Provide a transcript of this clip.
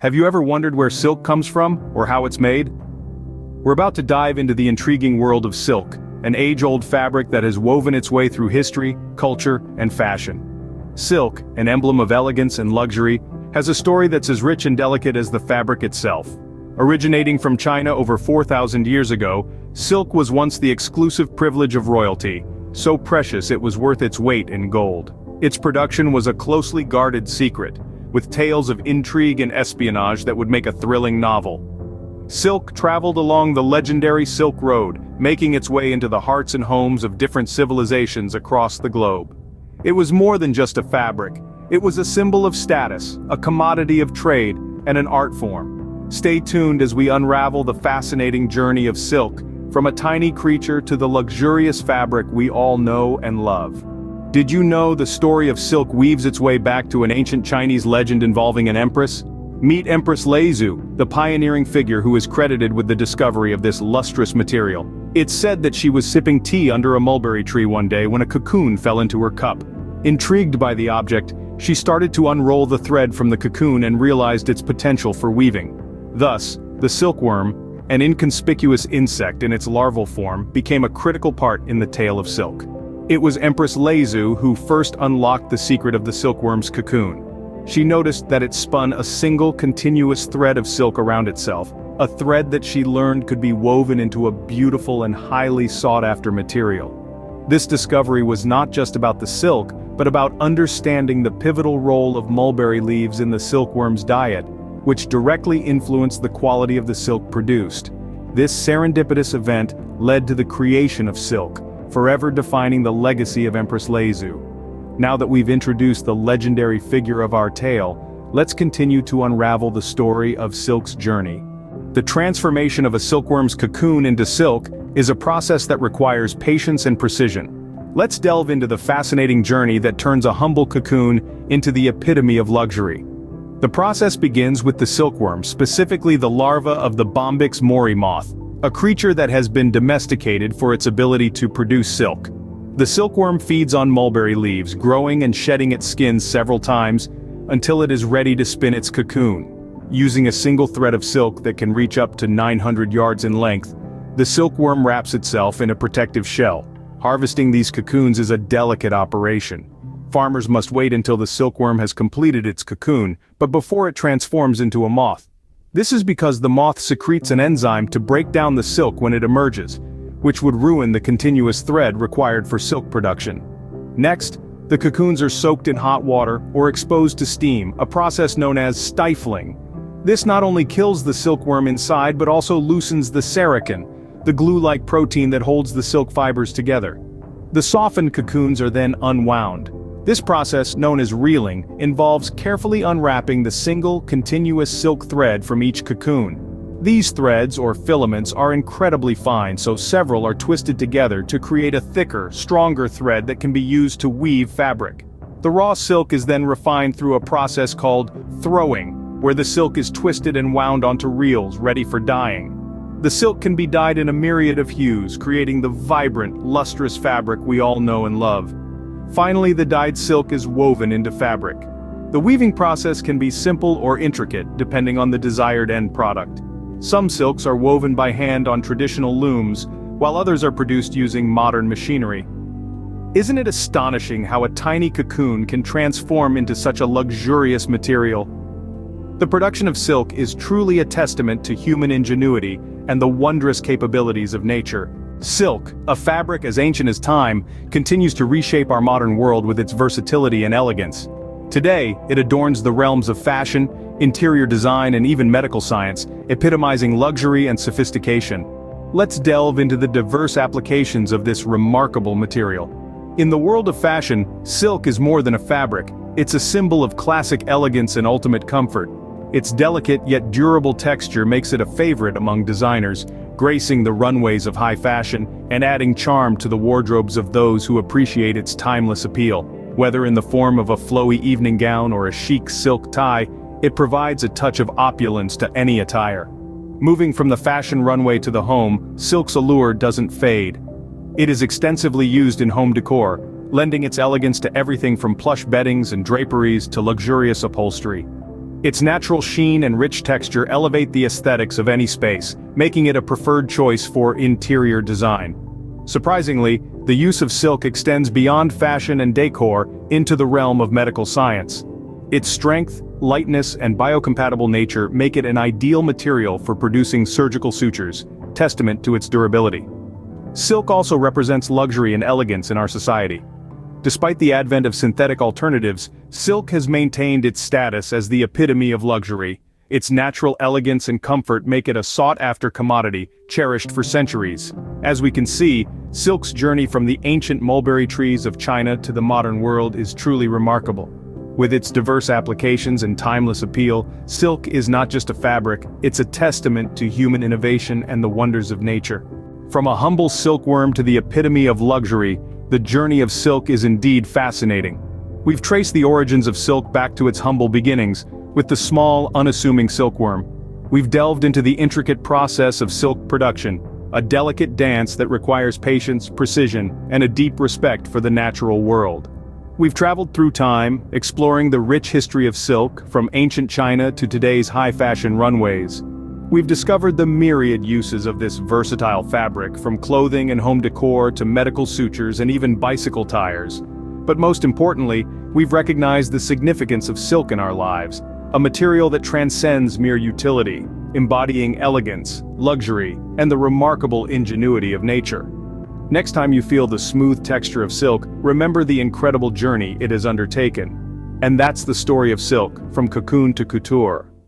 Have you ever wondered where silk comes from, or how it's made? We're about to dive into the intriguing world of silk, an age-old fabric that has woven its way through history, culture, and fashion. Silk, an emblem of elegance and luxury, has a story that's as rich and delicate as the fabric itself. Originating from China over 4,000 years ago, silk was once the exclusive privilege of royalty, so precious it was worth its weight in gold. Its production was a closely guarded secret, with tales of intrigue and espionage that would make a thrilling novel. Silk traveled along the legendary Silk Road, making its way into the hearts and homes of different civilizations across the globe. It was more than just a fabric. It was a symbol of status, a commodity of trade, and an art form. Stay tuned as we unravel the fascinating journey of silk, from a tiny creature to the luxurious fabric we all know and love. Did you know the story of silk weaves its way back to an ancient Chinese legend involving an empress? Meet Empress Leizu, the pioneering figure who is credited with the discovery of this lustrous material. It's said that she was sipping tea under a mulberry tree one day when a cocoon fell into her cup. Intrigued by the object, she started to unroll the thread from the cocoon and realized its potential for weaving. Thus, the silkworm, an inconspicuous insect in its larval form, became a critical part in the tale of silk. It was Empress Leizu who first unlocked the secret of the silkworm's cocoon. She noticed that it spun a single continuous thread of silk around itself, a thread that she learned could be woven into a beautiful and highly sought-after material. This discovery was not just about the silk, but about understanding the pivotal role of mulberry leaves in the silkworm's diet, which directly influenced the quality of the silk produced. This serendipitous event led to the creation of silk, forever defining the legacy of Empress Leizu. Now that we've introduced the legendary figure of our tale, let's continue to unravel the story of silk's journey. The transformation of a silkworm's cocoon into silk is a process that requires patience and precision. Let's delve into the fascinating journey that turns a humble cocoon into the epitome of luxury. The process begins with the silkworm, specifically the larva of the Bombyx mori moth, a creature that has been domesticated for its ability to produce silk. The silkworm feeds on mulberry leaves, growing and shedding its skin several times until it is ready to spin its cocoon. Using a single thread of silk that can reach up to 900 yards in length, the silkworm wraps itself in a protective shell. Harvesting these cocoons is a delicate operation. Farmers must wait until the silkworm has completed its cocoon, but before it transforms into a moth. This is because the moth secretes an enzyme to break down the silk when it emerges, which would ruin the continuous thread required for silk production. Next, the cocoons are soaked in hot water or exposed to steam, a process known as stifling. This not only kills the silkworm inside but also loosens the serakin, the glue-like protein that holds the silk fibers together. The softened cocoons are then unwound. This process, known as reeling, involves carefully unwrapping the single, continuous silk thread from each cocoon. These threads, or filaments, are incredibly fine, so several are twisted together to create a thicker, stronger thread that can be used to weave fabric. The raw silk is then refined through a process called throwing, where the silk is twisted and wound onto reels, ready for dyeing. The silk can be dyed in a myriad of hues, creating the vibrant, lustrous fabric we all know and love. Finally, the dyed silk is woven into fabric. The weaving process can be simple or intricate, depending on the desired end product. Some silks are woven by hand on traditional looms, while others are produced using modern machinery. Isn't it astonishing how a tiny cocoon can transform into such a luxurious material? The production of silk is truly a testament to human ingenuity and the wondrous capabilities of nature. Silk, a fabric as ancient as time, continues to reshape our modern world with its versatility and elegance. Today, it adorns the realms of fashion, interior design, and even medical science, epitomizing luxury and sophistication. Let's delve into the diverse applications of this remarkable material. In the world of fashion, silk is more than a fabric. It's a symbol of classic elegance and ultimate comfort. Its delicate yet durable texture makes it a favorite among designers, gracing the runways of high fashion and adding charm to the wardrobes of those who appreciate its timeless appeal. Whether in the form of a flowy evening gown or a chic silk tie, it provides a touch of opulence to any attire. Moving from the fashion runway to the home, silk's allure doesn't fade. It is extensively used in home decor, lending its elegance to everything from plush beddings and draperies to luxurious upholstery. Its natural sheen and rich texture elevate the aesthetics of any space, making it a preferred choice for interior design. Surprisingly, the use of silk extends beyond fashion and decor into the realm of medical science. Its strength, lightness, and biocompatible nature make it an ideal material for producing surgical sutures, testament to its durability. Silk also represents luxury and elegance in our society. Despite the advent of synthetic alternatives, silk has maintained its status as the epitome of luxury. Its natural elegance and comfort make it a sought-after commodity, cherished for centuries. As we can see, silk's journey from the ancient mulberry trees of China to the modern world is truly remarkable. With its diverse applications and timeless appeal, silk is not just a fabric, it's a testament to human innovation and the wonders of nature. From a humble silkworm to the epitome of luxury, the journey of silk is indeed fascinating. We've traced the origins of silk back to its humble beginnings, with the small, unassuming silkworm. We've delved into the intricate process of silk production, a delicate dance that requires patience, precision, and a deep respect for the natural world. We've traveled through time, exploring the rich history of silk, from ancient China to today's high-fashion runways. We've discovered the myriad uses of this versatile fabric, from clothing and home decor to medical sutures and even bicycle tires. But most importantly, we've recognized the significance of silk in our lives, a material that transcends mere utility, embodying elegance, luxury, and the remarkable ingenuity of nature. Next time you feel the smooth texture of silk, remember the incredible journey it has undertaken. And that's the story of silk, from cocoon to couture.